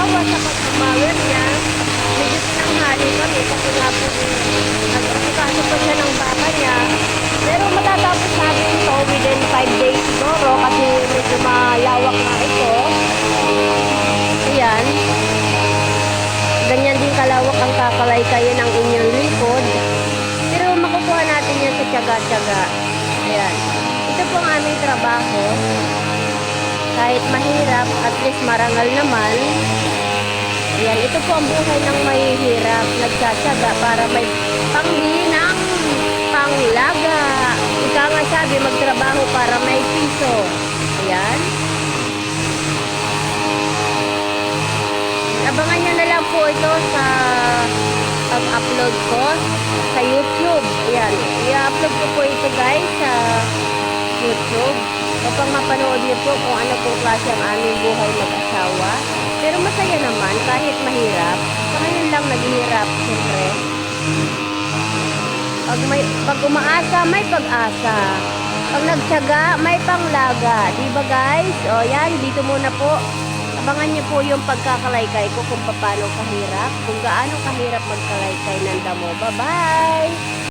awa sa pagmamawir niya, medyo tinanghali kami kasi nga po nag-asikaso pa siya ng baka niya. Pero matatapos natin ito within 5 days siguro kasi medyo malawak na ito. Ayan. Ganyan din kalawak ang kakalay-kayin ng inyong likod. Pero makukuha natin yan sa tiyaga-tiyaga. Ayan. Ito po ang aming trabaho. Kahit mahirap, at least marangal naman. Ayan, ito po ang buhay ng mahihirap. Nagtsatsaga para may pangbili ng panglaga. Ika nga sabi, magtrabaho para may piso. Ayan. Abangan nyo na lang po ito sa pag-upload ko sa YouTube. Ayan, i-upload ko po ito guys sa YouTube. Upang mapanood niyo po kung ano pong klase ang aming buhay mag-asawa. Pero masaya naman kahit mahirap. Sa ngayon lang naghihirap, siyempre. Pag umaasa, may pag-asa. Pag nagtiyaga, may panglaga. Diba guys? O yan, dito muna po. Abangan niyo po yung pagkakalaykay ko kung paano kahirap. Kung gaano kahirap magkalaykay ng damo. Bye-bye!